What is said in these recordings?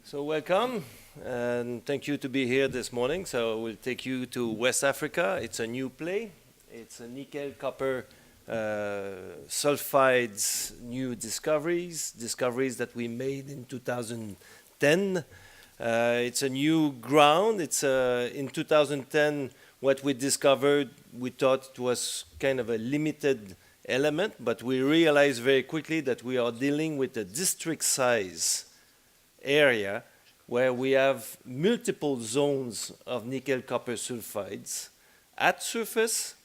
So welcome, and thank you to be here this morning. So we'll take you to West Africa. It's a new play. It's a nickel, copper, sulfides, new discoveries that we made in 2010. It's a new ground. It's in 2010, what we discovered, we thought it was kind of a limited element, but we realized very quickly that we are dealing with a district size area where we have multiple zones of nickel copper sulfides at surface,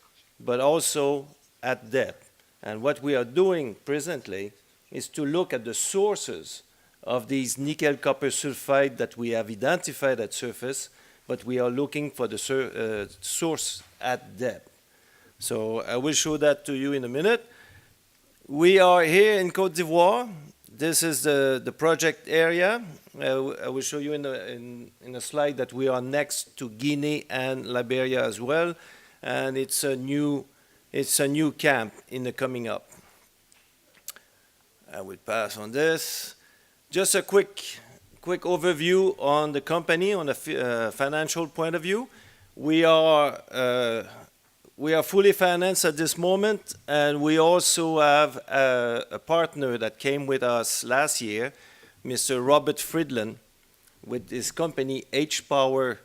but also at depth. And what we are doing presently is to look at the sources of these nickel copper sulfide that we have identified at surface, but we are looking for the source at depth. So I will show that to you in a minute. We are here in Côte d'Ivoire. This is the project area. I will show you in a slide that we are next to Guinea and Liberia as well, and it's a new camp in the coming up. I will pass on this. Just a quick overview on the company on a financial point of view. We are fully financed at this moment, and we also have a partner that came with us last year, Mr. Robert Friedland, with his company High-Power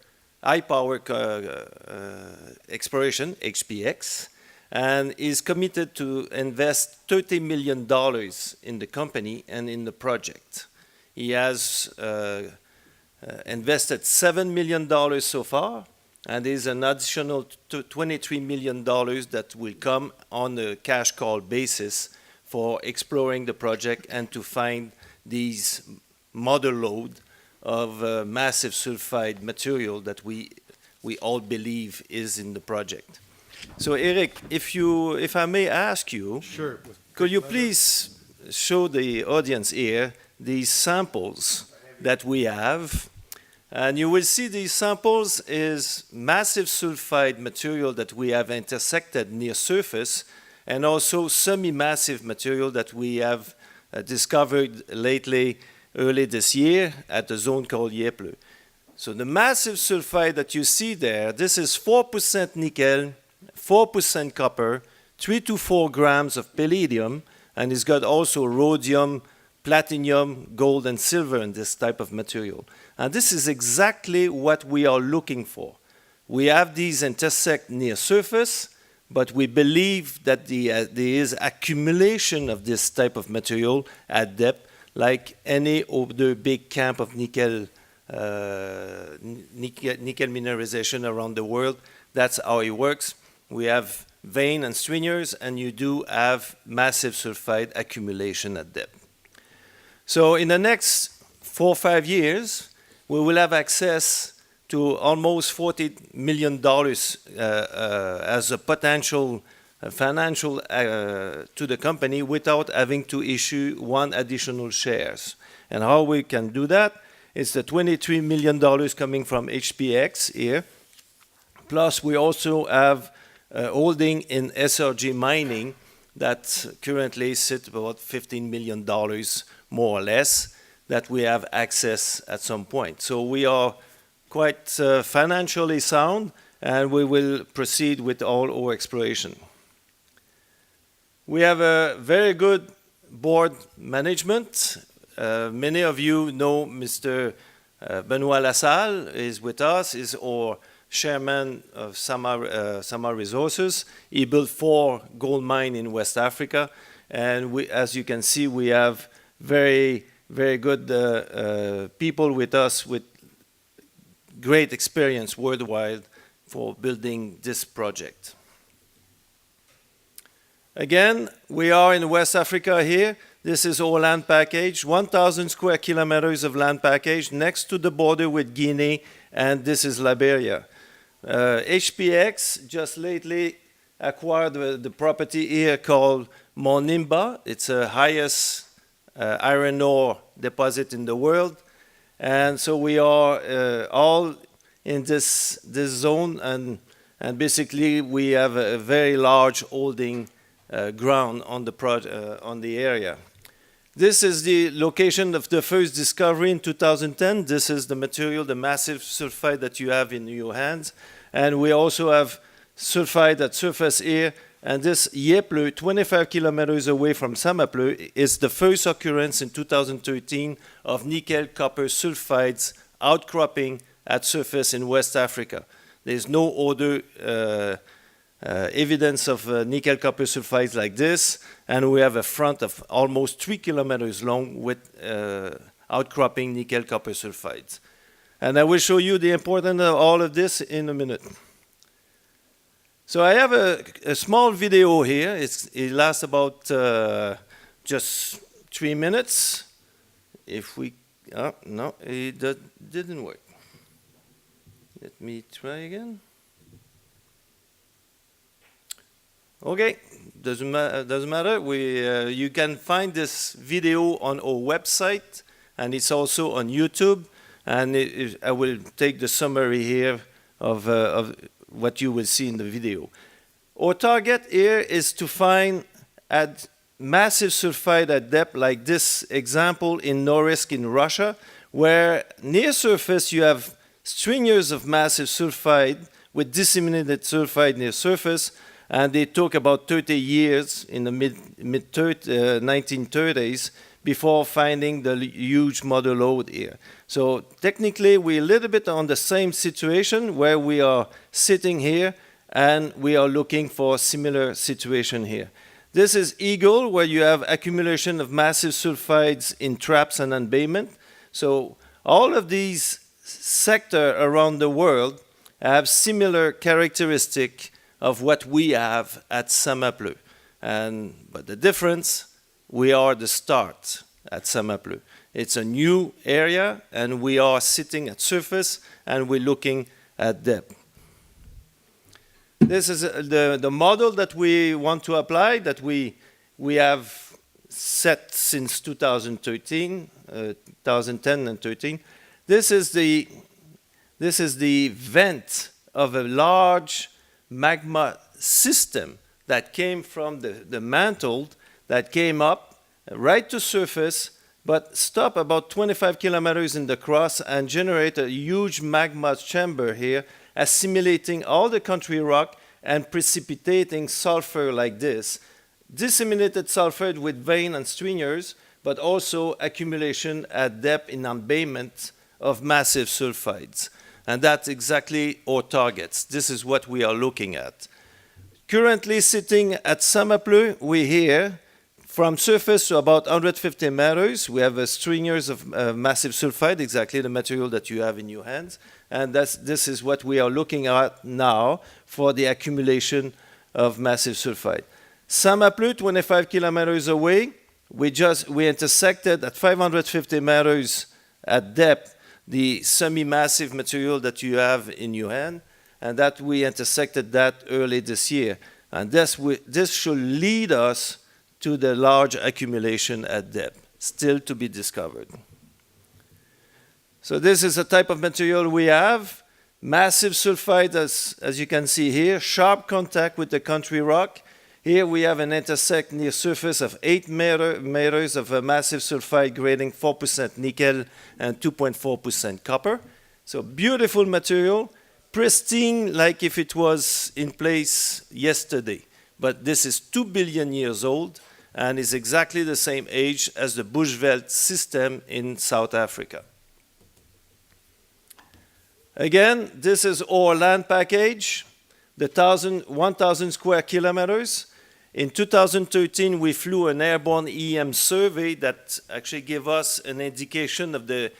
Exploration, HPX, and is committed to invest $30 million in the company and in the project. He has invested $7 million so far, and there's an additional $23 million that will come on a cash call basis for exploring the project and to find these model load of massive sulfide material that we all believe is in the project. So Eric, if I may ask you, sure. Could you please show the audience here these samples that we have? And you will see these samples is massive sulfide material that we have intersected near surface, and also semi-massive material that we have discovered lately, early this year, at the zone called Sipilou. So the massive sulfide that you see there, this is 4% nickel, 4% copper, 3 to 4 grams of palladium, and it's got also rhodium, platinum, gold, and silver in this type of material. And this is exactly what we are looking for. We have these intersect near surface, but we believe that there is accumulation of this type of material at depth, like any other big camp of nickel mineralization around the world. That's how it works. We have vein and stringers, and you do have massive sulfide accumulation at depth. So in the next 4 or 5 years, we will have access to almost $40 million as a potential financial to the company without having to issue one additional shares. And how we can do that is the $23 million coming from HPX here, plus we also have holding in SRG Mining that currently sits about $15 million more or less, that we have access at some point. So we are quite financially sound, and we will proceed with all our exploration. We have a very good board management. Many of you know Mr. Benoit Lassalle is with us, is our chairman of Sama Resources. He built 4 gold mines in West Africa, and as you can see, we have very good people with us with great experience worldwide for building this project. Again, we are in West Africa here. This is our land package, 1,000 square kilometers of land package next to the border with Guinea, and this is Liberia. HPX just lately acquired the property here called Monimba. It's the highest iron ore deposit in the world, and so we are all in this zone, and basically we have a very large holding ground on the area. This is the location of the first discovery in 2010. This is the material, the massive sulfide that you have in your hands. And we also have sulfide at surface here. And this Sipilou, 25 kilometers away from Samapleu, is the first occurrence in 2013 of nickel-copper sulfides outcropping at surface in West Africa. There's no other evidence of nickel-copper sulfides like this, and we have a front of almost 3 kilometers long with outcropping nickel-copper sulfides. And I will show you the importance of all of this in a minute. So I have a small video here. It lasts about just 3 minutes. If we, no, it didn't work. Let me try again. Okay, doesn't matter. You can find this video on our website, and it's also on YouTube. And I will take the summary here of what you will see in the video. Our target here is to find at massive sulfide at depth, like this example in Norilsk in Russia, where near surface you have stringers of massive sulfide with disseminated sulfide near surface. And they took about 30 years in the mid-1930s before finding the huge mother lode here. So technically, we're a little bit on the same situation where we are sitting here and we are looking for a similar situation here. This is Eagle, where you have accumulation of massive sulfides in traps and embayment. So all of these sectors around the world have similar characteristics of what we have at Samapleu. But the difference, we are the start at Samapleu. It's a new area, and we are sitting at surface, and we're looking at depth. This is the model that we want to apply, that we have set since 2010 and 13. This is the vent of a large magma system that came from the mantle, that came up right to surface, but stopped about 25 kilometers in the cross and generate a huge magma chamber here, assimilating all the country rock and precipitating sulfur like this. Disseminated sulfur with vein and stringers, but also accumulation at depth in embayment of massive sulfides. And that's exactly our targets. This is what we are looking at. Currently sitting at Samapleu, we're here. From surface to about 150 meters, we have stringers of massive sulfide, exactly the material that you have in your hands. And this is what we are looking at now for the accumulation of massive sulfide. Samapleu, 25 kilometers away, we intersected at 550 meters at depth the semi-massive material that you have in your hand, and that we intersected that early this year. And this should lead us to the large accumulation at depth, still to be discovered. So this is a type of material we have. Massive sulfide, as you can see here, sharp contact with the country rock. Here we have an intersect near surface of 8 meters of a massive sulfide grading 4% nickel and 2.4% copper. So beautiful material, pristine like if it was in place yesterday. But this is 2 billion years old and is exactly the same age as the Bushveld system in South Africa. Again, this is our land package, the 1,000 square kilometers. In 2013, we flew an airborne EM survey that actually gave us an indication of the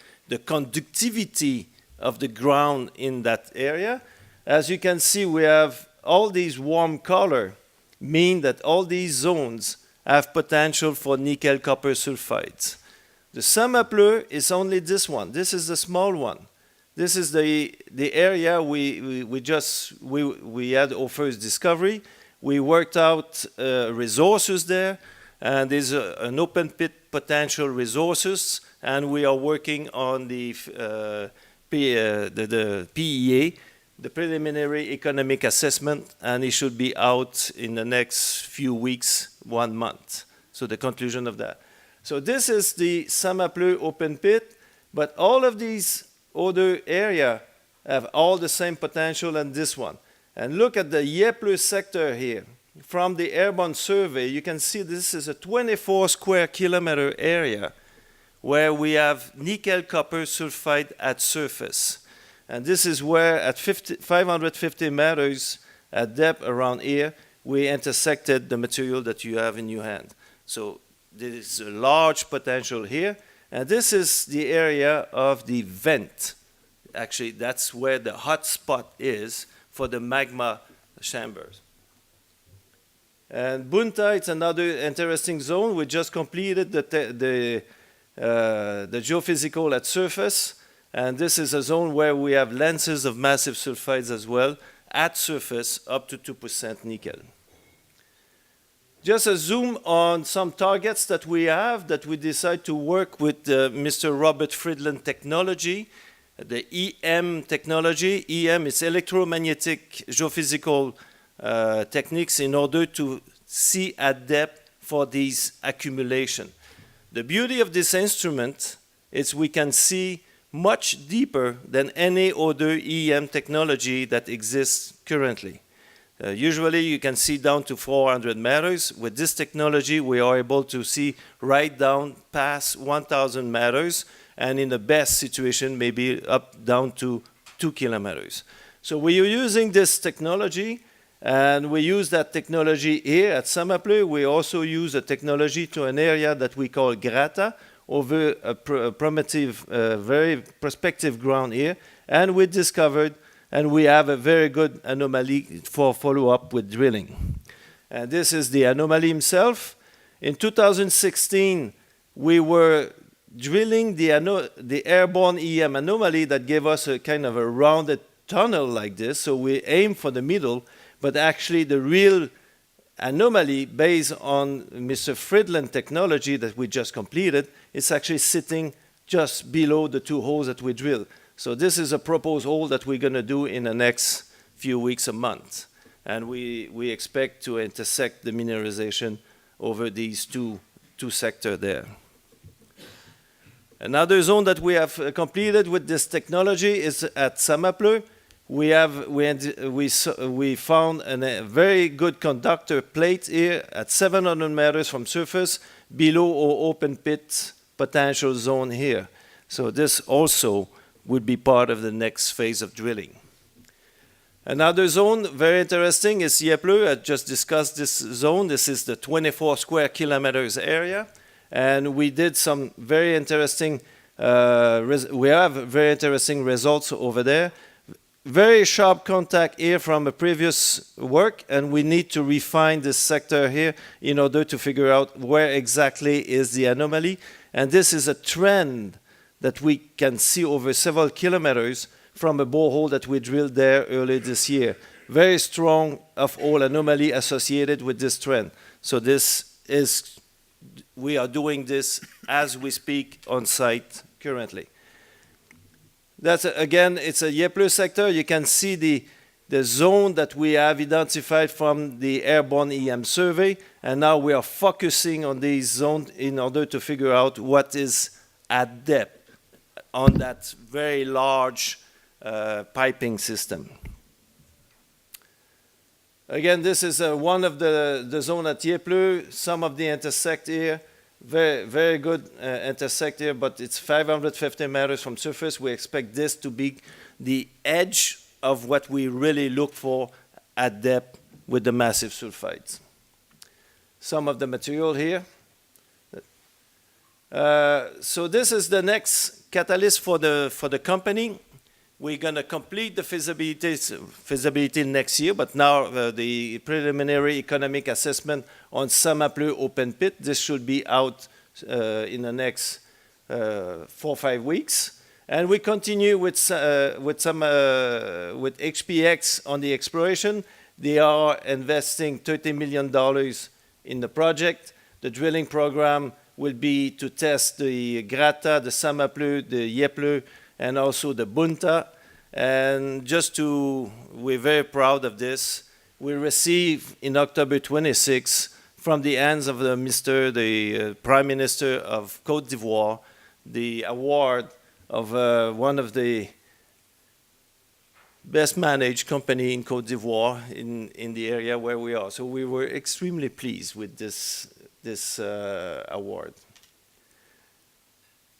conductivity of the ground in that area. As you can see, we have all these warm color, mean that all these zones have potential for nickel-copper sulfides. The Samapleu is only this one. This is the small one. This is the area we had our first discovery. We worked out resources there, and there's an open pit potential resources, and we are working on the PEA, the preliminary economic assessment, and it should be out in the next few weeks, 1 month. So the conclusion of that. So this is the Samapleu open pit, but all of these other areas have all the same potential as this one. And look at the Sipilou sector here. From the airborne survey, you can see this is a 24 square kilometer area where we have nickel copper sulfide at surface. And this is where at 550 meters at depth around here, we intersected the material that you have in your hand. So there is a large potential here. And this is the area of the vent. Actually, that's where the hot spot is for the magma chambers. And Bunta, it's another interesting zone. We just completed the geophysical at surface. And this is a zone where we have lenses of massive sulfides as well, at surface, up to 2% nickel. Just a zoom on some targets that we have that we decide to work with Mr. Robert Friedland technology, the EM technology. EM is electromagnetic geophysical techniques in order to see at depth for these accumulation. The beauty of this instrument is we can see much deeper than any other EM technology that exists currently. Usually you can see down to 400 meters. With this technology, we are able to see right down past 1,000 meters, and in the best situation, maybe up down to 2 kilometers. So we are using this technology, and we use that technology here at Samapleu. We also use a technology to an area that we call Grata, over a primitive, very prospective ground here, and we discovered, and we have a very good anomaly for follow-up with drilling. And this is the anomaly himself. In 2016, we were drilling the airborne EM anomaly that gave us a kind of a rounded tunnel like this, so we aim for the middle, but actually the real anomaly based on Mr. Friedland technology that we just completed is actually sitting just below the two holes that we drilled. So this is a proposed hole that we're going to do in the next few weeks, a month. And we expect to intersect the mineralization over these two sectors there. Another zone that we have completed with this technology is at Samapleu. We found a very good conductor plate here at 700 meters from surface below our open pit potential zone here. So this also would be part of the next phase of drilling. Another zone, very interesting, is Sipilou. I just discussed this zone. This is the 24 square kilometers area. And we did some very interesting, we have very interesting results over there. Very sharp contact here from a previous work, and we need to refine this sector here in order to figure out where exactly is the anomaly. And this is a trend that we can see over several kilometers from a borehole that we drilled there earlier this year. Very strong of all anomaly associated with this trend. So this is, we are doing this as we speak on site currently. That's, again, it's a Sipilou sector. You can see the zone that we have identified from the airborne EM survey, and now we are focusing on these zones in order to figure out what is at depth on that very large piping system. Again, this is one of the zone at Sipilou. Some of the intersect here. Very, very good intersect here, but it's 550 meters from surface. We expect this to be the edge of what we really look for at depth with the massive sulfides. Some of the material here. So this is the next catalyst for the company. We're going to complete the feasibility next year, but now the preliminary economic assessment on Samapleu open pit, this should be out in the next 4 or 5 weeks. And we continue with HPX on the exploration. They are investing $30 million in the project. The drilling program will be to test the Grata, the Samapleu, the Sipilou, and also the Bunta. And we're very proud of this. We received in October 26 from the hands of the Prime Minister of Côte d'Ivoire, the award of one of the best managed company in Côte d'Ivoire in the area where we are. So we were extremely pleased with this award.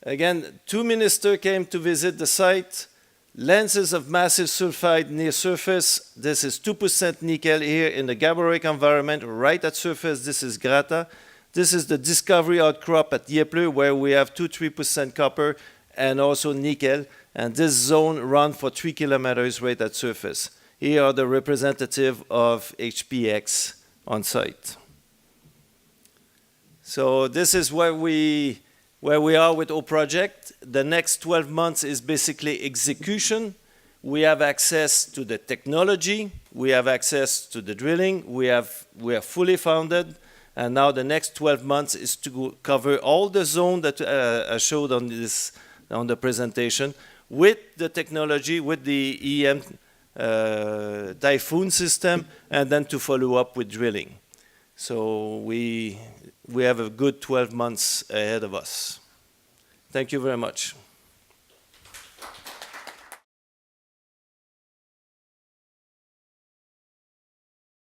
Again, 2 ministers came to visit the site. Lenses of massive sulfide near surface. This is 2% nickel here in the gabbroic environment, right at surface. This is Grata. This is the discovery outcrop at Sipilou, where we have 2-3% copper and also nickel. And this zone runs for 3 kilometers right at surface. Here are the representative of HPX on site. So this is where we are with our project. The next 12 months is basically execution. We have access to the technology. We have access to the drilling. We are fully funded. And now the next 12 months is to cover all the zone that I showed on the presentation with the technology, with the EM typhoon system, and then to follow up with drilling. So we have a good 12 months ahead of us. Thank you very much.